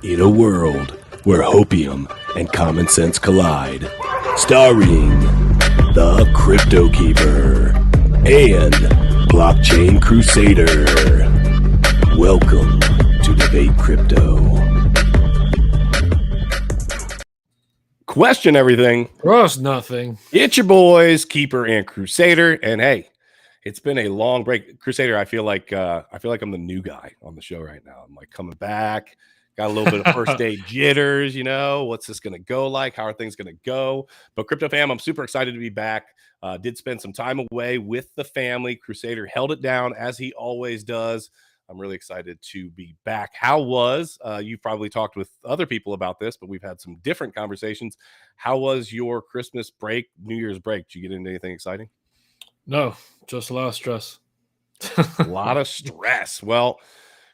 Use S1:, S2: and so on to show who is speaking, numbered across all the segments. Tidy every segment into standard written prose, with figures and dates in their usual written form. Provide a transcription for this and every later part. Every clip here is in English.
S1: In a world where hopium and common sense collide, starring the CryptoKeeper and BlockchainCrusader. Welcome to Debate Crypto. Question everything.
S2: Trust nothing.
S1: It's your boys, Keeper and Crusader, and hey, it's been a long break. Crusader, I feel like I'm the new guy on the show right now. I'm like coming back. Got a little bit of first day jitters, you know. What's this going to go like? How are things going to go? But Crypto Fam, I'm super excited to be back. Did spend some time away with the family. Crusader held it down as he always does. I'm really excited to be back. How was, you've probably talked with other people about this, but we've had some different conversations. How was your Christmas break, New Year's break? Did you get into anything exciting?
S2: No, just a lot of stress.
S1: A lot of stress. Well,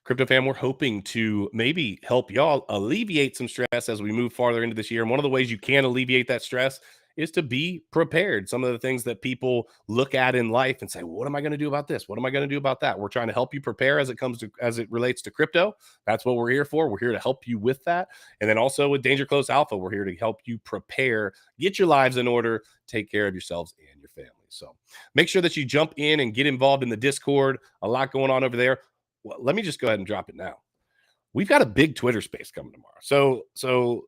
S1: Crypto Fam, we're hoping to maybe help y'all alleviate some stress as we move farther into this year. And one of the ways you can alleviate that stress is to be prepared. Some of the things that people look at in life and say, well, what am I going to do about this? What am I going to do about that? We're trying to help you prepare as it relates to crypto. That's what we're here for. We're here to help you with that. And then also with Danger Close Alpha, we're here to help you prepare, get your lives in order, take care of yourselves and your family. So make sure that you jump in and get involved in the Discord. A lot going on over there. Well, let me just go ahead and drop it now. We've got a big Twitter space coming tomorrow. So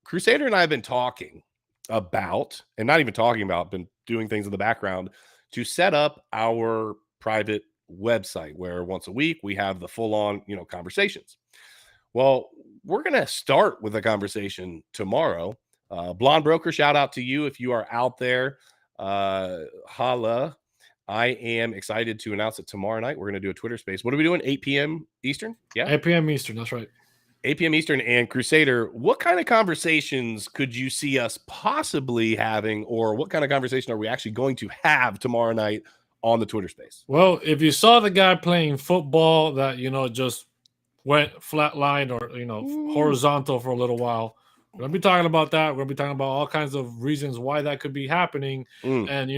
S1: Crusader and I have been talking about, and not even talking about, been doing things in the background to set up our private website where once a week we have the full-on, conversations. Well, we're going to start with a conversation tomorrow. Blonde Broker, shout out to you if you are out there. Holla. I am excited to announce it tomorrow night. We're going to do a Twitter space. What are we doing? 8 p.m. Eastern? Yeah.
S2: 8 p.m. Eastern. That's right.
S1: 8 p.m. Eastern. And Crusader, what kind of conversations could you see us possibly having, or what kind of conversation are we actually going to have tomorrow night on the Twitter space?
S2: Well, if you saw the guy playing football that, just went flatline or, horizontal for a little while, we're going to be talking about that. We're going to be talking about all kinds of reasons why that could be happening. And,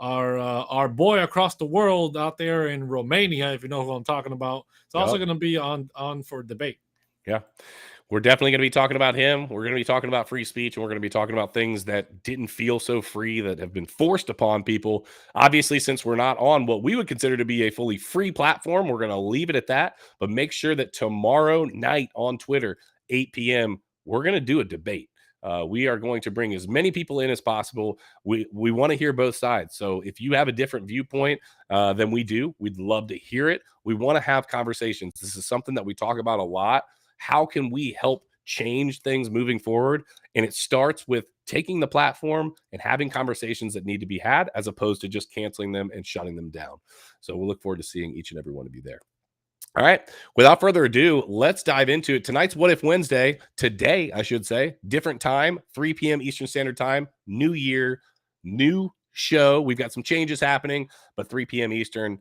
S2: our boy across the world out there in Romania, if you know who I'm talking about, it's also going to be on for debate.
S1: Yeah, we're definitely going to be talking about him. We're going to be talking about free speech, and we're going to be talking about things that didn't feel so free, that have been forced upon people. Obviously, since we're not on what we would consider to be a fully free platform, we're going to leave it at that. But make sure that tomorrow night on Twitter, 8 p.m., we're going to do a debate. We are going to bring as many people in as possible. We want to hear both sides. So if you have a different viewpoint than we do, we'd love to hear it. We want to have conversations. This is something that we talk about a lot. How can we help change things moving forward? And it starts with taking the platform and having conversations that need to be had, as opposed to just canceling them and shutting them down. So we'll look forward to seeing each and every one of you there. All right. Without further ado, let's dive into it. Tonight's What If Wednesday. Today, I should say, different time, 3 p.m. Eastern Standard Time, new year, new show. We've got some changes happening, but 3 p.m. Eastern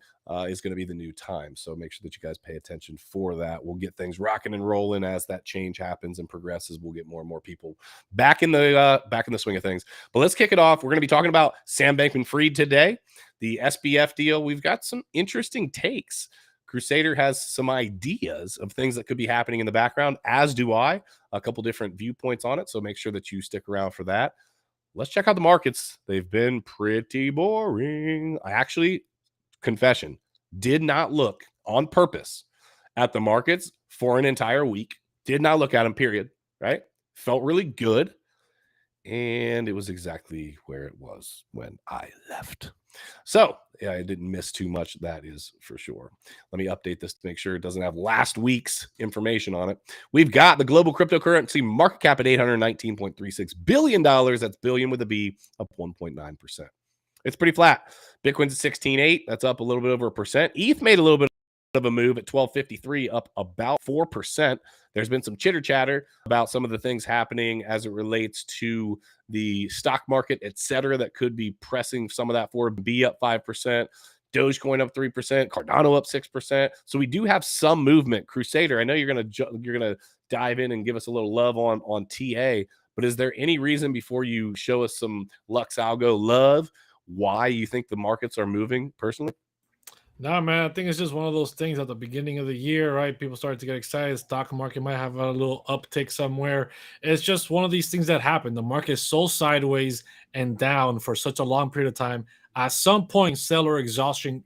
S1: is going to be the new time. So make sure that you guys pay attention for that. We'll get things rocking and rolling as that change happens and progresses. We'll get more and more people back in the swing of things. But let's kick it off. We're going to be talking about Sam Bankman-Fried today, the SBF deal. We've got some interesting takes. Crusader has some ideas of things that could be happening in the background, as do I. A couple different viewpoints on it, so make sure that you stick around for that. Let's check out the markets. They've been pretty boring. I actually, confession, did not look on purpose at the markets for an entire week. Did not look at them, period, right? Felt really good. And it was exactly where it was when I left. So, yeah, I didn't miss too much. That is for sure. Let me update this to make sure it doesn't have last week's information on it. We've got the global cryptocurrency market cap at $819.36 billion. That's billion with a B, up 1.9%. It's pretty flat. Bitcoin's at 16.8. That's up a little bit over 1%. ETH made a little bit of a move at 1253, up about 4%. There's been some chitter chatter about some of the things happening as it relates to the stock market, etc., that could be pressing some of that forward. B up 5%, Dogecoin up 3%, Cardano up 6%. So we do have some movement. Crusader, I know you're gonna dive in and give us a little love on TA, but is there any reason before you show us some Lux Algo love why you think the markets are moving personally?
S2: Nah, man, I think it's just one of those things at the beginning of the year, right? People start to get excited. Stock market might have a little uptick somewhere. It's just one of these things that happen. The market is so sideways and down for such a long period of time. At some point, seller exhaustion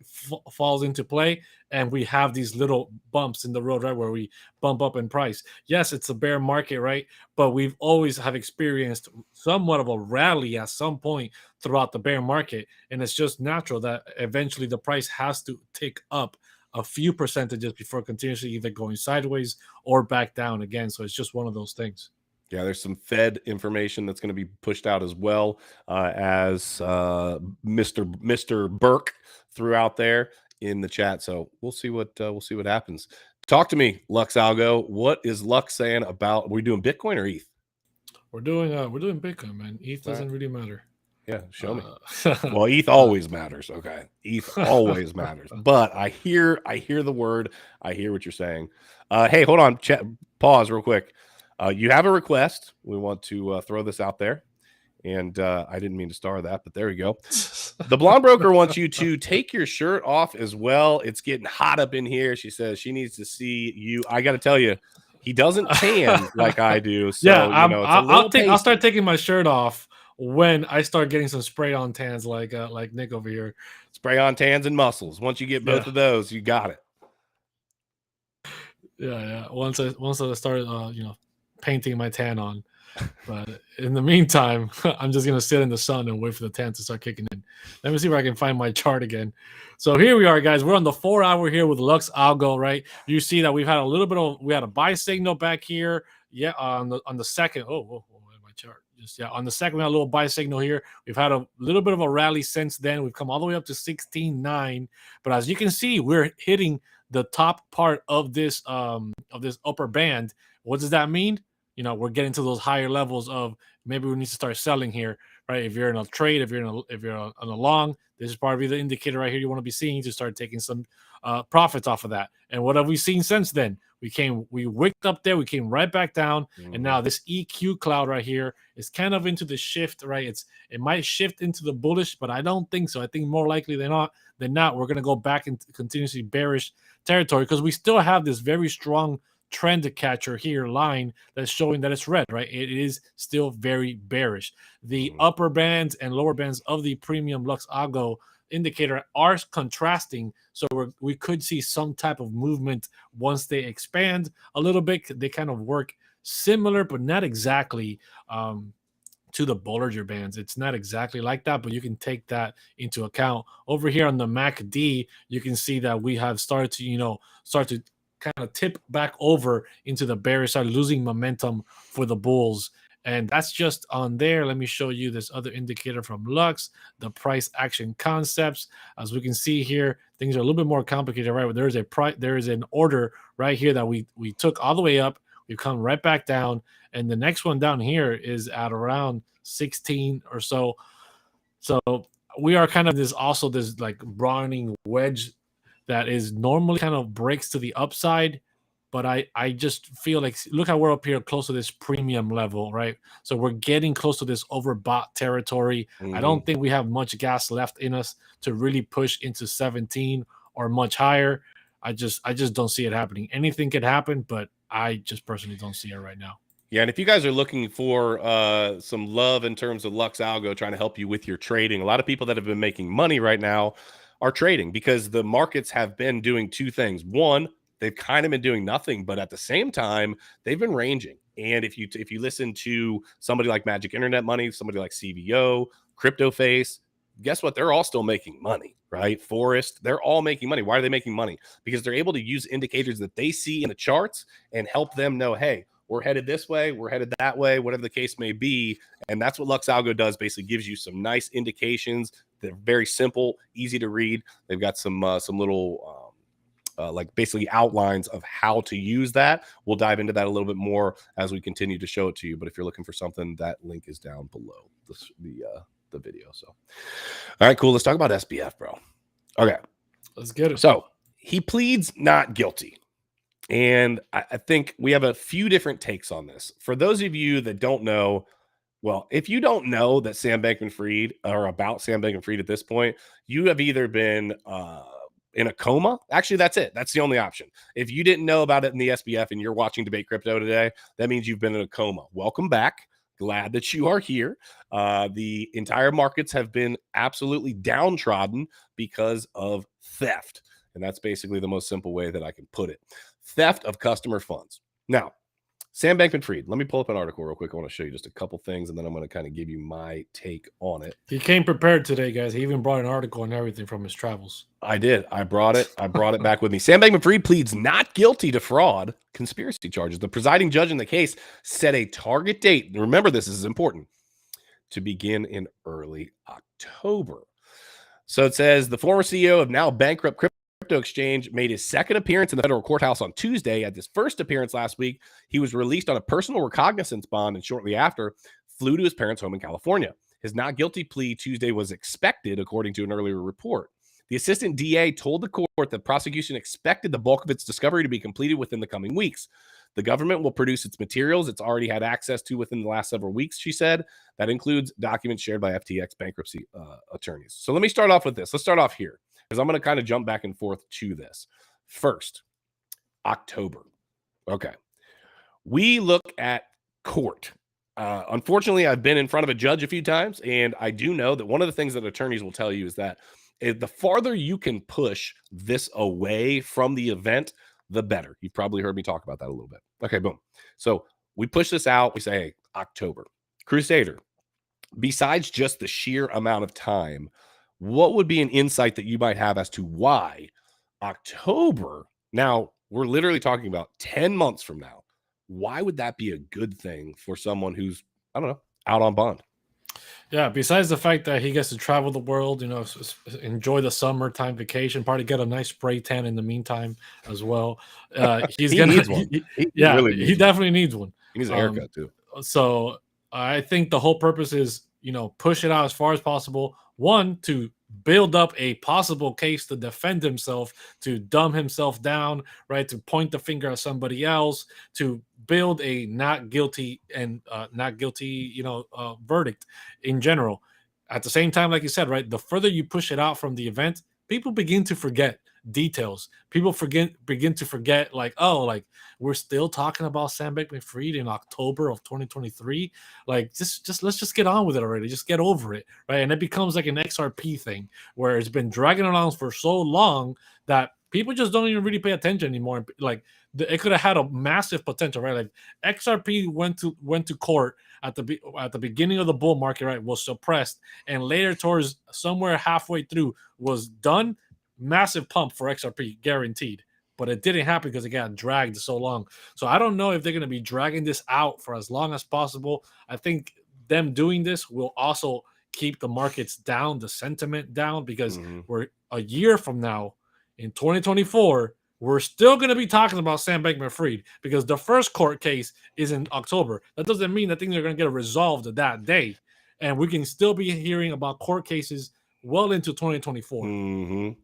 S2: falls into play, and we have these little bumps in the road, right, where we bump up in price. Yes, it's a bear market, right? But we've always have experienced somewhat of a rally at some point throughout the bear market, and it's just natural that eventually the price has to tick up a few percentages before continuously either going sideways or back down again. So it's just one of those things.
S1: Yeah, there's some Fed information that's going to be pushed out as well, as Mr. Burke threw out there in the chat. So we'll see what happens. Talk to me, Lux Algo. What is Lux saying about? Are we doing Bitcoin or ETH?
S2: We're doing Bitcoin, man. ETH doesn't
S1: right.
S2: really matter.
S1: Yeah, show me. Well, ETH always matters. Okay, ETH always matters. But I hear the word. I hear what you're saying. Hey, hold on. Pause real quick. You have a request. We want to throw this out there. And I didn't mean to star that, but there we go. The blonde broker wants you to take your shirt off as well. It's getting hot up in here. She says she needs to see you. I got to tell you, he doesn't tan like I do. So,
S2: yeah,
S1: I'll
S2: start taking my shirt off when I start getting some spray on tans like Nick over here.
S1: Spray on tans and muscles. Once you get both of those, you got it.
S2: Yeah. Once I started, painting my tan on. But in the meantime, I'm just going to sit in the sun and wait for the tan to start kicking in. Let me see if I can find my chart again. So here we are, guys. We're on the 4 hour here with Lux Algo, right? You see that we've had a little bit of, we had a buy signal back here. Yeah, on the second. Oh, my chart. On the second, we had a little buy signal here. We've had a little bit of a rally since then. We've come all the way up to 16.9. But as you can see, we're hitting the top part of this upper band. What does that mean? We're getting to those higher levels of maybe we need to start selling here, right? If you're in a trade, if you're on a long, this is probably the indicator right here you want to be seeing to start taking some profits off of that. And what have we seen since then? We wicked up there, we came right back down, and now this EQ cloud right here is kind of into the shift, right? It might shift into the bullish, but I don't think so. I think more likely than not, we're going to go back into continuously bearish territory because we still have this very strong trend catcher here line that's showing that it's red, right? It is still very bearish. The upper bands and lower bands of the premium Lux Algo indicator are contrasting, so we could see some type of movement once they expand a little bit. They kind of work similar, but not exactly to the Bollinger Bands. It's not exactly like that, but you can take that into account. Over here on the MACD, you can see that we have started to kind of tip back over into the bearish side, losing momentum for the bulls. And that's just on there. Let me show you this other indicator from Lux, the price action concepts. As we can see here, things are a little bit more complicated, right? There is an order right here that we took all the way up. We've come right back down. And the next one down here is at around 16 or so. So we are kind of this like broadening wedge that is normally kind of breaks to the upside. But I just feel like, look how we're up here close to this premium level, right? So we're getting close to this overbought territory. I don't think we have much gas left in us to really push into 17 or much higher. I just don't see it happening. Anything could happen, but I just personally don't see it right now.
S1: Yeah, and if you guys are looking for some love in terms of Lux Algo trying to help you with your trading, a lot of people that have been making money right now are trading because the markets have been doing two things. One, they've kind of been doing nothing, but at the same time, they've been ranging. And if you listen to somebody like Magic Internet Money, somebody like CVO, CryptoFace, guess what? They're all still making money, right? Forest, they're all making money. Why are they making money? Because they're able to use indicators that they see in the charts and help them know, hey, we're headed this way, we're headed that way, whatever the case may be. And that's what Lux Algo does, basically gives you some nice indications. They're very simple, easy to read. They've got some little like basically outlines of how to use that. We'll dive into that a little bit more as we continue to show it to you. But if you're looking for something, that link is down below the video. So, all right, cool. Let's talk about SBF, bro. Okay,
S2: let's get it.
S1: So he pleads not guilty. And I think we have a few different takes on this. For those of you that don't know, well, if you don't know that Sam Bankman-Fried or about Sam Bankman-Fried at this point, you have either been in a coma. Actually, that's it. That's the only option. If you didn't know about it in the SBF and you're watching Debate Crypto today, that means you've been in a coma. Welcome back. Glad that you are here. The entire markets have been absolutely downtrodden because of theft. And that's basically the most simple way that I can put it. Theft of customer funds. Now, Sam Bankman-Fried, let me pull up an article real quick. I want to show you just a couple things, and then I'm going to kind of give you my take on it.
S2: He came prepared today, guys. He even brought an article and everything from his travels.
S1: I did. I brought it back with me. Sam Bankman-Fried pleads not guilty to fraud conspiracy charges. The presiding judge in the case set a target date. Remember, this is important, to begin in early October. So it says the former CEO of now bankrupt crypto exchange made his second appearance in the federal courthouse on Tuesday. At his first appearance last week, he was released on a personal recognizance bond and shortly after flew to his parents' home in California. His not guilty plea Tuesday was expected, according to an earlier report. The assistant DA told the court that prosecution expected the bulk of its discovery to be completed within the coming weeks. The government will produce its materials it's already had access to within the last several weeks, she said. That includes documents shared by FTX bankruptcy attorneys. So let me start off with this. Let's start off here, because I'm going to kind of jump back and forth to this. First, October. Okay. We look at court. Unfortunately, I've been in front of a judge a few times, and I do know that one of the things that attorneys will tell you is that the farther you can push this away from the event, the better. You've probably heard me talk about that a little bit. Okay, boom. So we push this out. We say, hey, October. Crusader, besides just the sheer amount of time, what would be an insight that you might have as to why October? Now, we're literally talking about 10 months from now. Why would that be a good thing for someone who's, I don't know, out on bond?
S2: Yeah, besides the fact that he gets to travel the world, enjoy the summertime vacation, probably get a nice spray tan in the meantime as well. He's
S1: He
S2: gonna
S1: needs one.
S2: He definitely needs one.
S1: He needs a haircut too.
S2: So I think the whole purpose is, push it out as far as possible. One, to build up a possible case to defend himself, to dumb himself down, right? To point the finger at somebody else, to build a not guilty verdict in general. At the same time, like you said, right, the further you push it out from the event, people begin to forget details. People begin to forget, like, we're still talking about Sam Bankman-Fried in October of 2023. Like, just let's just get on with it already. Just get over it, right? And it becomes like an XRP thing where it's been dragging along for so long that people just don't even really pay attention anymore. Like, it could have had a massive potential, right? Like, XRP went to court at the beginning of the bull market, right? Was suppressed, and later towards somewhere halfway through was done. Massive pump for XRP, guaranteed. But it didn't happen because it got dragged so long. So I don't know if they're going to be dragging this out for as long as possible. I think them doing this will also keep the markets down, the sentiment down, because we're a year from now in 2024, we're still going to be talking about Sam Bankman-Fried because the first court case is in October. That doesn't mean that things are going to get resolved that day. And we can still be hearing about court cases well into 2024.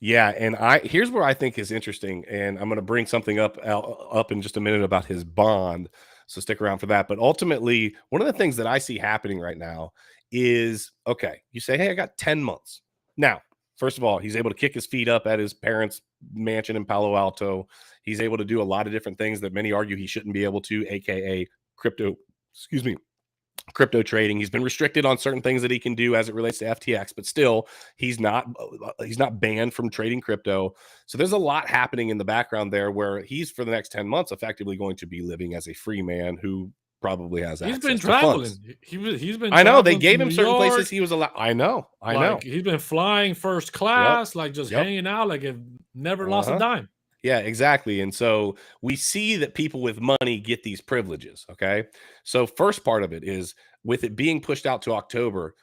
S1: Yeah, and here's where I think is interesting, and I'm going to bring something up in just a minute about his bond, so stick around for that. But ultimately, one of the things that I see happening right now is, okay, you say, hey, I got 10 months. Now, first of all, he's able to kick his feet up at his parents' mansion in Palo Alto. He's able to do a lot of different things that many argue he shouldn't be able to, aka crypto trading. He's been restricted on certain things that he can do as it relates to FTX, but still he's not banned from trading crypto. So there's a lot happening in the background there where he's, for the next 10 months, effectively going to be living as a free man who probably has access.
S2: He's been traveling. He's been.
S1: I know they gave him certain places he was allowed. I know.
S2: He's been flying first class, hanging out, like it never lost a dime.
S1: Yeah, exactly. And so we see that people with money get these privileges. Okay. So first part of it is, with it being pushed out to October,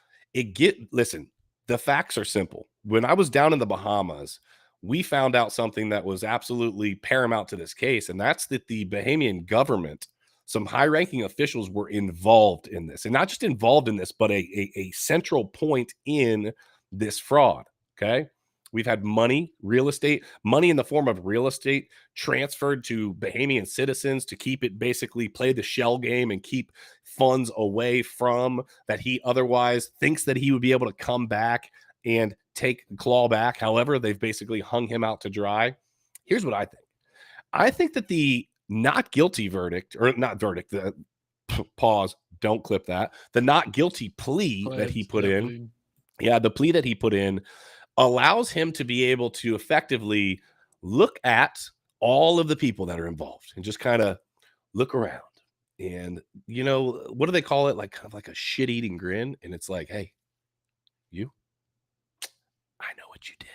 S1: listen, the facts are simple. When I was down in the Bahamas, we found out something that was absolutely paramount to this case. And that's that the Bahamian government, some high-ranking officials, were involved in this, and not just involved in this, but a central point in this fraud. Okay. We've had money in the form of real estate transferred to Bahamian citizens to keep it, basically play the shell game and keep funds away from that he otherwise thinks that he would be able to come back and claw back. However, they've basically hung him out to dry. Here's what I think. I think that the not guilty verdict, or not verdict, the pause, don't clip that. The not guilty plea that he put in. Yeah, the plea that he put in allows him to be able to effectively look at all of the people that are involved and just kind of look around. And, you know, what do they call it? Like kind of like a shit-eating grin. And it's like, hey, you, I know what you did.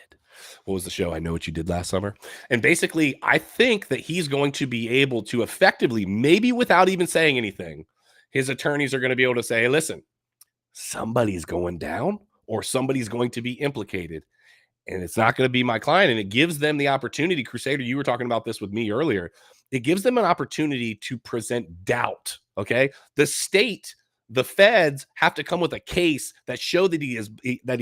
S1: What was the show? I Know What You Did Last Summer. And basically, I think that he's going to be able to effectively, maybe without even saying anything, his attorneys are going to be able to say, hey, listen, somebody's going down or somebody's going to be implicated. And it's not going to be my client. And it gives them the opportunity. Crusader, you were talking about this with me earlier. It gives them an opportunity to present doubt. Okay. The state, the feds have to come with a case that show that he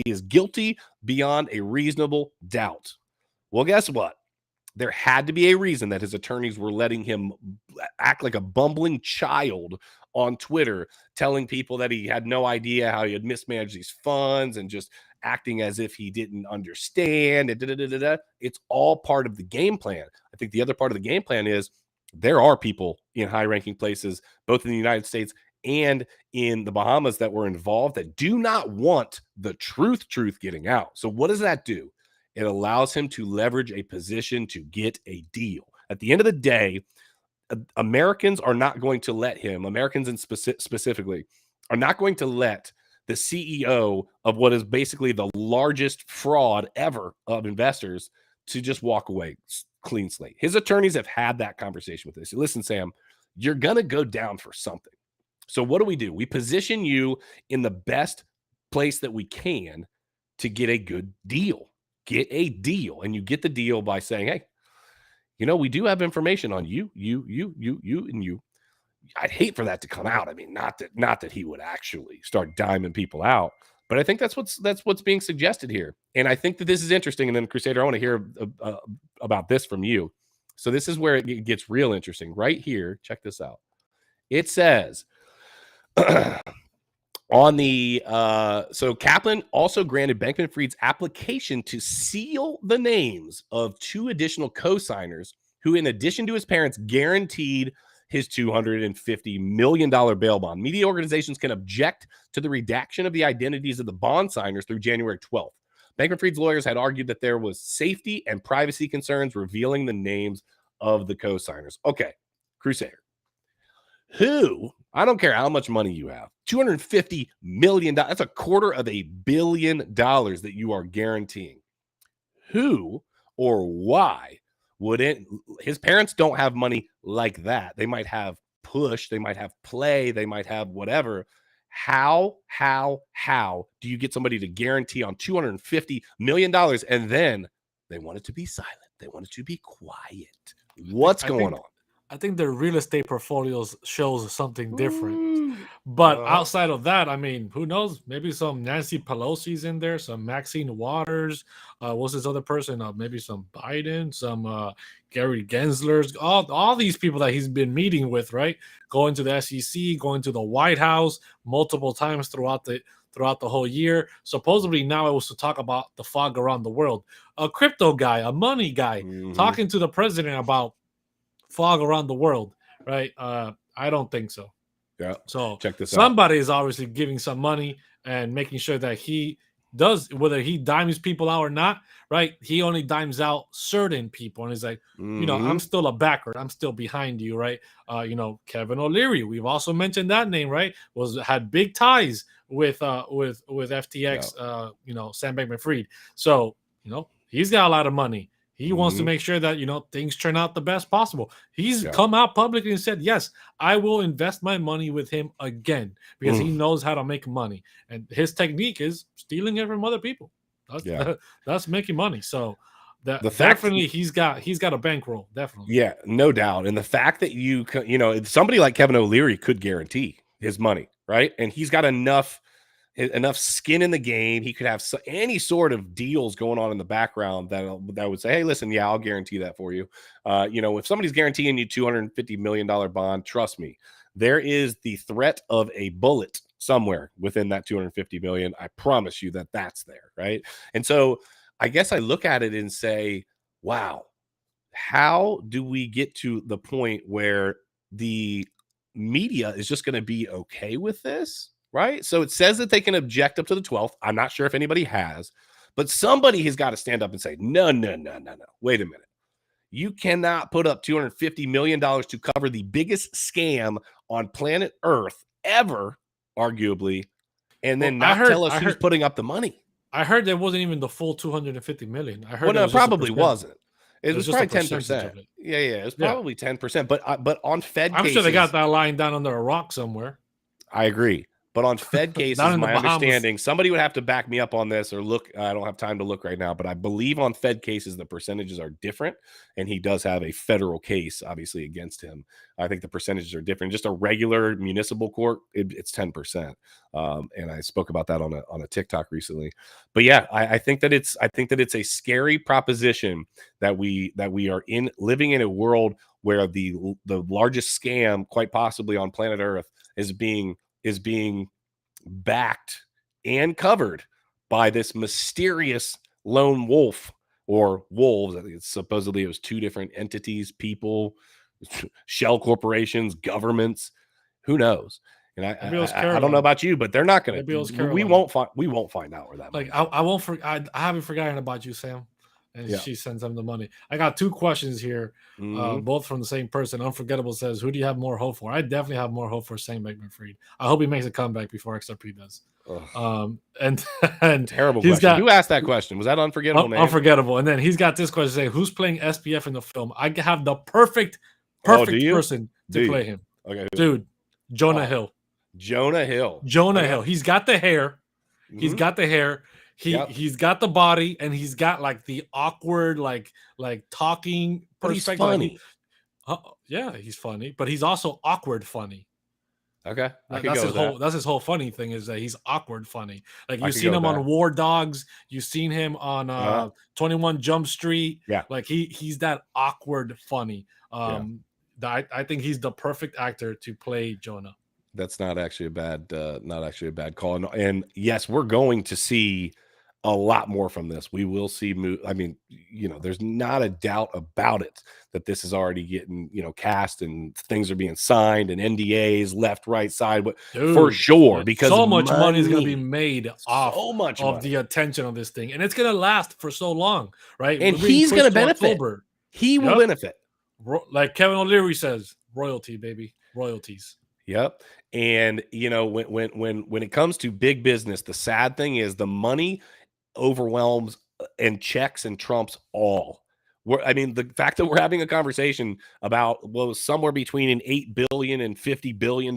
S1: is guilty beyond a reasonable doubt. Well, guess what? There had to be a reason that his attorneys were letting him act like a bumbling child on Twitter, telling people that he had no idea how he had mismanaged these funds and just acting as if he didn't understand. It's all part of the game plan. I think the other part of the game plan is there are people in high-ranking places, both in the United States and in the Bahamas, that were involved that do not want the truth getting out. So what does that do? It allows him to leverage a position to get a deal. At the end of the day, Americans are not going to let him, Americans in specifically, are not going to let the CEO of what is basically the largest fraud ever of investors to just walk away clean slate. His attorneys have had that conversation with this. Listen, Sam, you're going to go down for something. So what do? We position you in the best place that we can to get a good deal. Get a deal. And you get the deal by saying, hey, you know, we do have information on you, and you. I'd hate for that to come out. I mean, not that he would actually start diming people out, but I think that's what's being suggested here. And I think that this is interesting. And then Crusader, I want to hear about this from you. So this is where it gets real interesting right here. Check this out. It says on the so Kaplan also granted Bankman-Fried's application to seal the names of 2 additional co-signers who, in addition to his parents, guaranteed his $250 million bail bond. Media organizations can object to the redaction of the identities of the bond signers through January 12th. Bankman-Fried's lawyers had argued that there was safety and privacy concerns revealing the names of the co-signers. Okay, Crusader. Who, I don't care how much money you have, $250 million, that's $250 million that you are guaranteeing. Who or why wouldn't, his parents don't have money like that. They might have push, they might have play, they might have whatever. How do you get somebody to guarantee on $250 million and then they want it to be silent? They want it to be quiet. What's going on?
S2: I think their real estate portfolios shows something different. But outside of that, I mean, who knows? Maybe some Nancy Pelosi's in there, some Maxine Waters. What's this other person? Maybe some Biden, some Gary Gensler's. All these people that he's been meeting with, right? Going to the SEC, going to the White House multiple times throughout the whole year. Supposedly now it was to talk about the fog around the world. A crypto guy, a money guy, talking to the president about fog around the world, right? I don't think so.
S1: Yeah.
S2: So
S1: check this
S2: somebody is obviously giving some money and making sure that he does, whether he dimes people out or not, right? He only dimes out certain people, and he's like, you know, I'm still a backer, I'm still behind you, right? You know, Kevin O'Leary, we've also mentioned that name, right? Had big ties with FTX, you know, Sam Bankman-Fried. So, you know, he's got a lot of money. He wants to make sure that, you know, things turn out the best possible. He's come out publicly and said, yes, I will invest my money with him again because he knows how to make money. And his technique is stealing it from other people. That's making money. So definitely he's got a bankroll. Definitely.
S1: Yeah, no doubt. And the fact that you know, somebody like Kevin O'Leary could guarantee his money, right? And he's got enough skin in the game. He could have any sort of deals going on in the background that would say, hey, listen, yeah, I'll guarantee that for you. You know, if somebody's guaranteeing you $250 million bond, trust me, there is the threat of a bullet somewhere within that 250 million. I promise you that that's there, right? And so I guess I look at it and say, wow, how do we get to the point where the media is just going to be okay with this, right? So it says that they can object up to the 12th. I'm not sure if anybody has, but somebody has got to stand up and say, no, no, no, no, no. Wait a minute. You cannot put up $250 million to cover the biggest scam on planet Earth ever, arguably, and then not tell us who's putting up the money.
S2: I heard there wasn't even the full 250 million. I heard
S1: well, no, it probably wasn't. It was probably 10%. Yeah, it was probably 10%. But on Fed cases,
S2: I'm sure they got that lying down under a rock somewhere.
S1: I agree. But on Fed cases, my understanding, somebody would have to back me up on this or look. I don't have time to look right now, but I believe on Fed cases, the percentages are different. And he does have a federal case, obviously, against him. I think the percentages are different. Just a regular municipal court, it's 10%. And I spoke about that on a TikTok recently. But yeah, I think that it's a scary proposition that we are living in a world where the largest scam, quite possibly on planet Earth, is being backed and covered by this mysterious lone wolf or wolves. I think supposedly it was two different entities, people, shell corporations, governments, who knows? And I don't know about you, but they're not going to. We won't find out where that.
S2: Like I haven't forgotten about you, Sam. And she sends them the money. I got two questions here, both from the same person. Unforgettable says, who do you have more hope for? I definitely have more hope for Sam Bankman-Fried. I hope he makes a comeback before XRP does. And
S1: terrible question. Who asked that question? Was that Unforgettable?
S2: Unforgettable. And then he's got this question saying, who's playing SBF in the film? I have the perfect person to play him.
S1: Okay,
S2: dude, Jonah Hill.
S1: Jonah Hill.
S2: He's got the hair. He's got the hair. He's got the body, and he's got like the awkward, like talking perspective.
S1: He's funny.
S2: He's funny, but he's also awkward funny.
S1: Okay,
S2: that's his whole funny thing is that he's awkward funny. Like you've seen him on War Dogs, you've seen him on 21 Jump Street.
S1: Yeah,
S2: like he's that awkward funny. I think he's the perfect actor to play Jonah.
S1: That's not actually a bad call. And yes, we're going to see a lot more from this. We will see. I mean, there's not a doubt about it that this is already getting, cast and things are being signed and NDAs left, right, side, but for sure, because
S2: so much money is going to be made off
S1: of
S2: the attention of this thing, and it's going to last for so long, right?
S1: And he's going to benefit. He will benefit.
S2: Like Kevin O'Leary says, royalty, baby, royalties.
S1: Yep. And when it comes to big business, the sad thing is the money overwhelms and checks and trumps all. The fact that we're having a conversation about what was somewhere between an $8 billion and $50 billion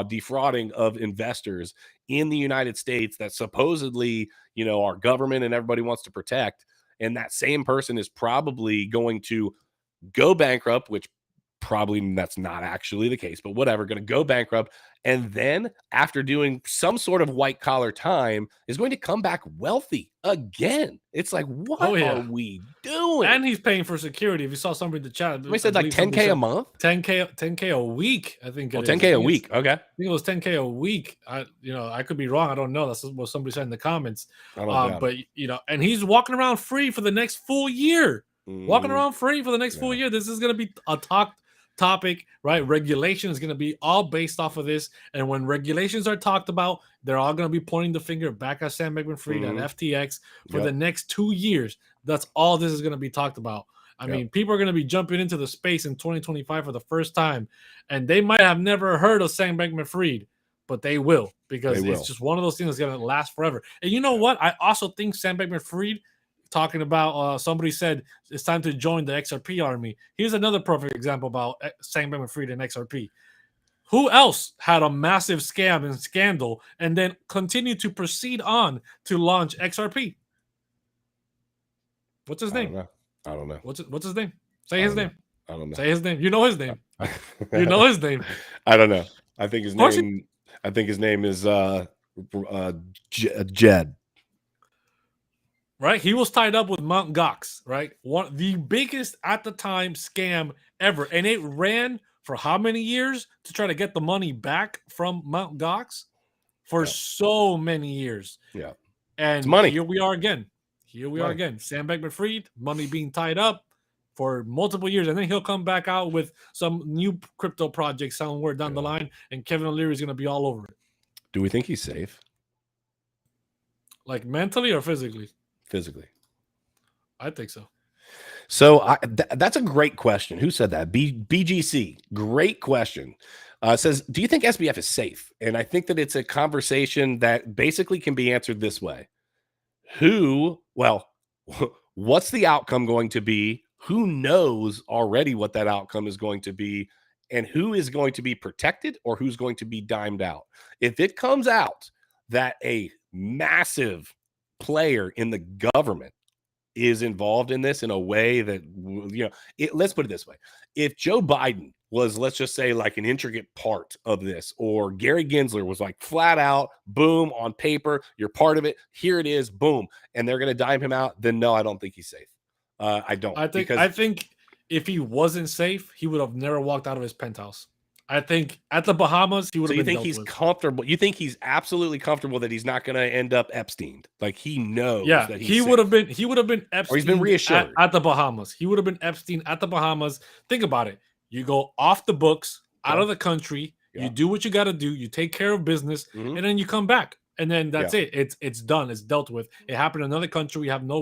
S1: defrauding of investors in the United States that supposedly, our government and everybody wants to protect. And that same person is probably going to go bankrupt, which probably that's not actually the case, but whatever, going to go bankrupt. And then after doing some sort of white collar time is going to come back wealthy again. It's like, what are we doing?
S2: And he's paying for security. If you saw somebody in the chat,
S1: we said like 10K a month,
S2: 10K a week. I think.
S1: 10K a week. Okay.
S2: I think it was 10K a week. I could be wrong. I don't know. That's what somebody said in the comments. But and he's walking around free for the next full year. Walking around free for the next full year. This is going to be a topic, right? Regulation is going to be all based off of this, and when regulations are talked about, they're all going to be pointing the finger back at Sam Bankman-Fried and FTX for the next 2 years. That's all this is going to be talked about. I mean, people are going to be jumping into the space in 2025 for the first time, and they might have never heard of Sam Bankman-Fried, but they will, because it's just one of those things that's going to last forever. And you know what? I also think Sam Bankman-Fried, talking about somebody said it's time to join the XRP army. Here's another perfect example about Sam Bankman-Fried and XRP. Who else had a massive scam and scandal and then continued to proceed on to launch XRP? What's his name?
S1: I don't know.
S2: What's his name? Say his name.
S1: I don't know.
S2: Say his name. You know his name. You know his name.
S1: I don't know. I think his name is Jed.
S2: Right, he was tied up with Mt. Gox, right? The biggest at the time scam ever, and it ran for how many years to try to get the money back from Mt. Gox? for so many years.
S1: Yeah.
S2: And
S1: money.
S2: here we are again. Sam Bankman-Fried, money being tied up for multiple years. And then he'll come back out with some new crypto project somewhere down the line, and Kevin O'Leary is going to be all over it.
S1: Do we think he's safe?
S2: Like mentally or physically?
S1: Physically.
S2: I think so.
S1: So that's a great question. Who said that? BGC. Great question. Says, do you think SBF is safe? And I think that it's a conversation that basically can be answered this way. What's the outcome going to be? Who knows already what that outcome is going to be? And who is going to be protected or who's going to be dimed out? If it comes out that a massive player in the government is involved in this in a way that, let's put it this way. If Joe Biden was, let's just say, like an intricate part of this, or Gary Gensler was like flat out, boom, on paper, you're part of it, here it is, boom, and they're going to dime him out, then no, I don't think he's safe. I don't.
S2: I think if he wasn't safe, he would have never walked out of his penthouse. I think at the Bahamas, he would have been.
S1: So you think he's comfortable? You think he's absolutely comfortable that he's not going to end up Epstein? Like he knows that he's
S2: he would have been. He would have been Epstein.
S1: Or he's been reassured
S2: at the Bahamas. He would have been Epstein at the Bahamas. Think about it. You go off the books, out of the country. You do what you got to do. You take care of business, and then you come back. And then that's it. It's done. It's dealt with. It happened in another country. We have no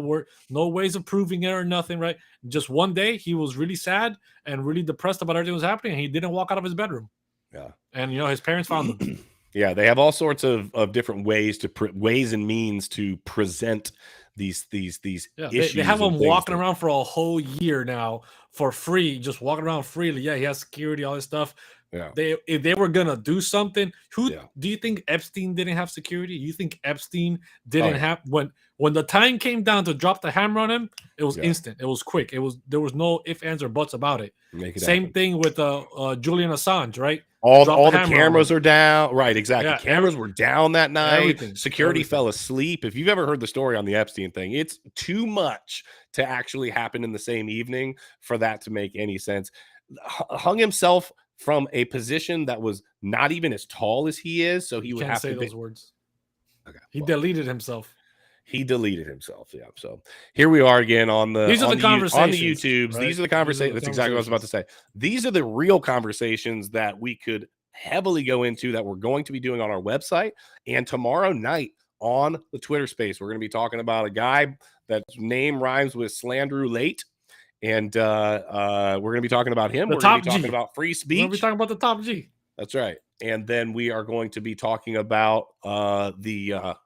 S2: ways of proving it or nothing, right? Just one day, he was really sad and really depressed about everything that was happening, and he didn't walk out of his bedroom.
S1: Yeah.
S2: And, his parents found him.
S1: Yeah, they have all sorts of different ways and means to present these issues.
S2: They have him walking around for a whole year now for free, just walking around freely. Yeah, he has security, all this stuff. Yeah. If they were gonna do something, do you think Epstein didn't have security? You think Epstein didn't have when the time came down to drop the hammer on him? It was instant. It was quick. There was no ifs, ands, or buts about it. Same thing with Julian Assange, right?
S1: All the cameras are down. Right, exactly. Yeah, cameras were down that night.
S2: Everything.
S1: Security fell asleep. If you've ever heard the story on the Epstein thing, it's too much to actually happen in the same evening for that to make any sense. Hung himself from a position that was not even as tall as he is, so he would have to say
S2: those words. Okay, he deleted himself.
S1: He deleted himself. Yeah. So here we are again on the
S2: conversations
S1: on the YouTubes. Right? These are the conversations. That's exactly what I was about to say. These are the real conversations that we could heavily go into that we're going to be doing on our website, and tomorrow night on the Twitter space, we're going to be talking about a guy that's name rhymes with Slandrew Late. And we're going to be talking about him. We're going to be talking about free speech.
S2: We're going to be talking about the top G.
S1: That's right. And then we are going to be talking about the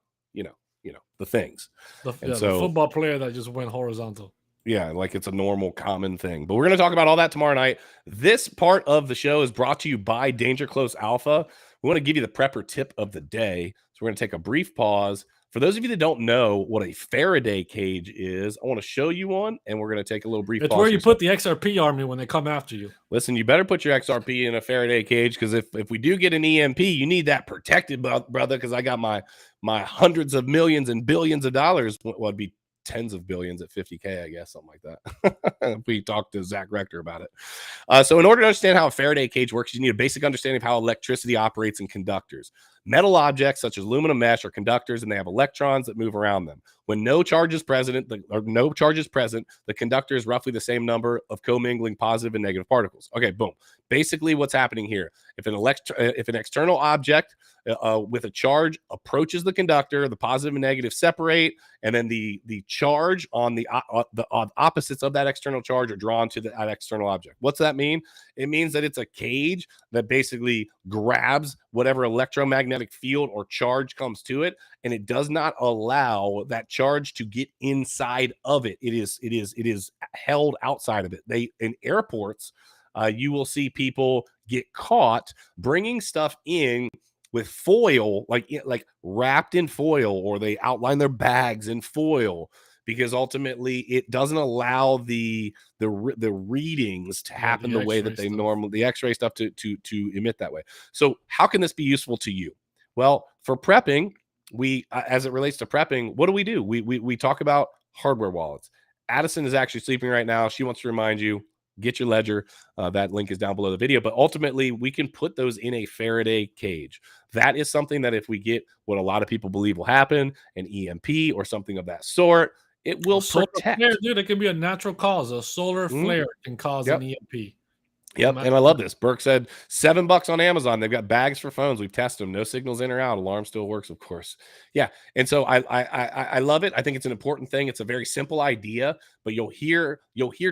S1: things.
S2: The football player that just went horizontal.
S1: Yeah, like it's a normal, common thing. But we're going to talk about all that tomorrow night. This part of the show is brought to you by Danger Close Alpha. We want to give you the prepper tip of the day. So we're going to take a brief pause. For those of you that don't know what a Faraday cage is, I want to show you one, and we're going to take a little brief pause.
S2: It's where you put the XRP army when they come after you.
S1: Listen, you better put your XRP in a Faraday cage, because if we do get an EMP, you need that protected, brother, because I got my hundreds of millions and billions of dollars. What would be tens of billions at 50K, I guess, something like that. We talked to Zach Rector about it. So in order to understand how a Faraday cage works, you need a basic understanding of how electricity operates in conductors. Metal objects such as aluminum mesh are conductors, and they have electrons that move around them. When no charge is present, the conductor is roughly the same number of commingling positive and negative particles. Okay, boom. Basically, what's happening here? If an external object with a charge approaches the conductor, the positive and negative separate, and then the charge on the opposites of that external charge are drawn to that external object. What's that mean? It means that it's a cage that basically grabs whatever electromagnetic field or charge comes to it, and it does not allow that charge to get inside of it. It is held outside of it. In airports, you will see people get caught bringing stuff in with foil, like wrapped in foil, or they outline their bags in foil, because ultimately it doesn't allow the readings to happen the way that they normally, the X-ray stuff to emit that way. So how can this be useful to you? Well, for prepping, as it relates to prepping, what do? We talk about hardware wallets. Addison is actually sleeping right now. She wants to remind you, get your ledger. That link is down below the video. But ultimately, we can put those in a Faraday cage. that is something that if we get what a lot of people believe will happen, an EMP or something of that sort, it will protect.
S2: Flare, dude, it can be a natural cause. A solar flare can cause an EMP.
S1: Yep, and I love this. Burke said $7 on Amazon. They've got bags for phones. We've tested them. No signals in or out. Alarm still works, of course. Yeah, and so I love it. I think it's an important thing. It's a very simple idea, but you'll hear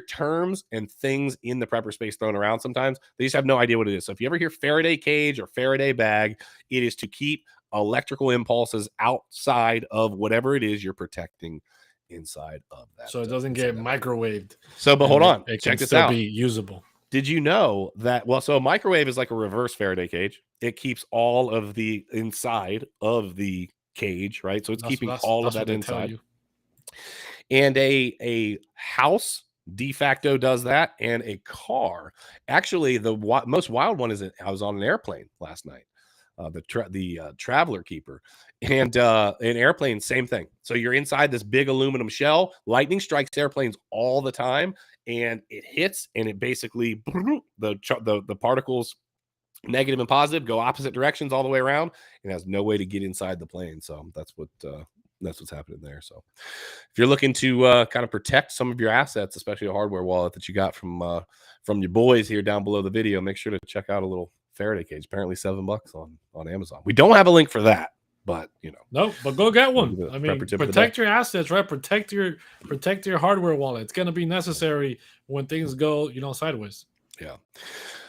S1: terms and things in the prepper space thrown around sometimes. They just have no idea what it is. So if you ever hear Faraday cage or Faraday bag, it is to keep electrical impulses outside of whatever it is you're protecting inside of that.
S2: So it doesn't get microwaved.
S1: So, but hold on,
S2: it
S1: check
S2: can
S1: this out.
S2: Be usable.
S1: Did you know that? Well, so a microwave is like a reverse Faraday cage. It keeps all of the inside of the cage, right? So it's keeping all of that inside. And a house de facto does that, and a car. Actually, the most wild one is I was on an airplane last night. The Traveler Keeper, and an airplane, same thing. So you're inside this big aluminum shell. Lightning strikes airplanes all the time, and it hits, and it basically the particles, negative and positive, go opposite directions all the way around, and has no way to get inside the plane. So that's what's happening there. So if you're looking to kind of protect some of your assets, especially a hardware wallet that you got from your boys here down below the video, make sure to check out a little Faraday cage. Apparently $7 on Amazon. We don't have a link for that, but
S2: no, but go get one. I mean, protect your assets, right? Protect your hardware wallet. It's going to be necessary when things go sideways.
S1: Yeah.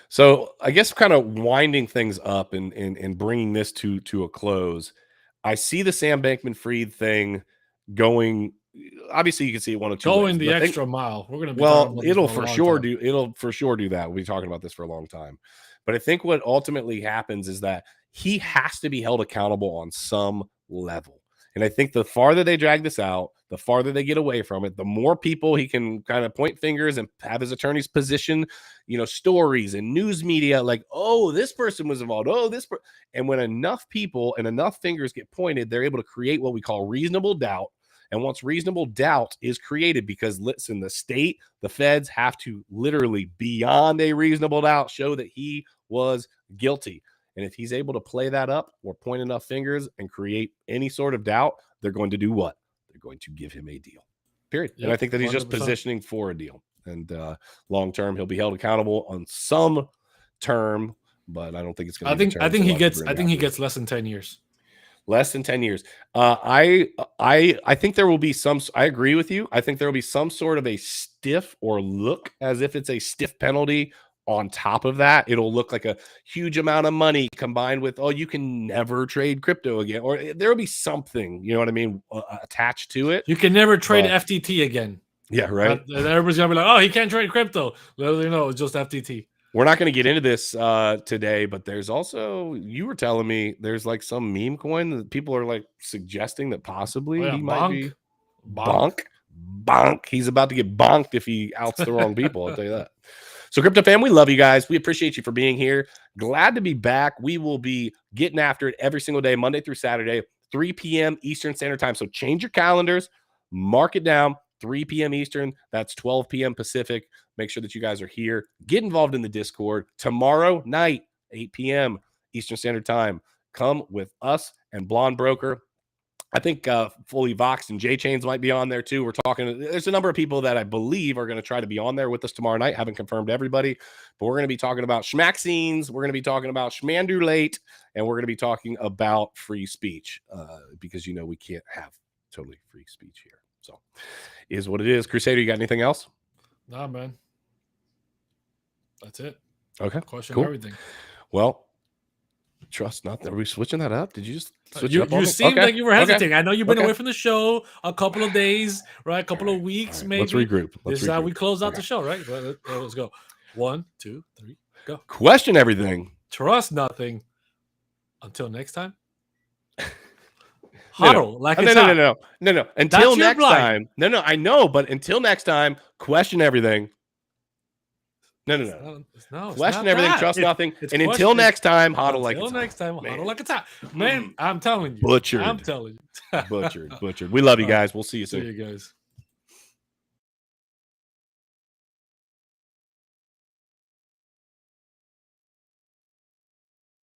S1: So I guess kind of winding things up and bringing this to a close, I see the Sam Bankman-Fried thing going. Obviously, you can see it one of two
S2: going the extra mile. We're going to
S1: it'll for sure do that. We'll be talking about this for a long time. But I think what ultimately happens is that he has to be held accountable on some level. And I think the farther they drag this out, the farther they get away from it, the more people he can kind of point fingers and have his attorneys position, stories and news media like, oh, this person was involved. Oh, and when enough people and enough fingers get pointed, they're able to create what we call reasonable doubt. And once reasonable doubt is created, because listen, the state, the feds have to literally beyond a reasonable doubt show that he was guilty. And if he's able to play that up or point enough fingers and create any sort of doubt, they're going to do what? They're going to give him a deal. Period. Yep, and I think that he's 100%. Just positioning for a deal. And long term, he'll be held accountable on some term, but I don't think it's going to.
S2: I think he gets less than 10 years.
S1: Less than 10 years. I think there will be some. I agree with you. I think there will be some sort of a stiff or look as if it's a stiff penalty. On top of that, it'll look like a huge amount of money combined with, oh, you can never trade crypto again, or there will be something, you know what I mean, attached to it.
S2: You can never trade FTT again.
S1: Yeah, right.
S2: And everybody's gonna be like, oh, he can't trade crypto. Literally, no, it's just FTT.
S1: We're not going to get into this today, but there's also, you were telling me there's like some meme coin that people are like suggesting that possibly he might be bonk. He's about to get bonked if he outs the wrong people. I'll tell you that. So Crypto fam, we love you guys. We appreciate you for being here. Glad to be back. We will be getting after it every single day, Monday through Saturday, 3 p.m. Eastern Standard Time. So change your calendars, mark it down, 3 p.m. Eastern. That's 12 p.m. Pacific. Make sure that you guys are here. Get involved in the Discord. Tomorrow night, 8 p.m. Eastern Standard Time. Come with us and Blonde Broker. I think Fully Voxed and J-Chains might be on there too. We're talking, there's a number of people that I believe are going to try to be on there with us tomorrow night. Haven't confirmed everybody, but we're going to be talking about schmaxines. We're going to be talking about schmandulate, and we're going to be talking about free speech because, we can't have totally free speech here. So is what it is. Crusader, you got anything else?
S2: Nah, man. That's it.
S1: Okay.
S2: Question everything.
S1: Well, trust nothing. Are we switching that up? Did you just switch
S2: you
S1: it up?
S2: You seemed like you were hesitating. I know you've been away from the show a couple of days, right? A couple of weeks, maybe.
S1: Let's regroup.
S2: This is how we close out the show, right? Let's go. 1, 2, 3, go.
S1: Question everything.
S2: Trust nothing. Until next time. Huddle like it's
S1: no. Until next time. No, I know, but until next time, question everything. No. Question everything, trust nothing. And until next time, hodl like
S2: it's hot. Until next time, hodl like it's hot. Man, I'm telling you.
S1: Butchered.
S2: I'm telling you.
S1: Butchered. We love you guys. We'll see you soon.
S2: See you guys.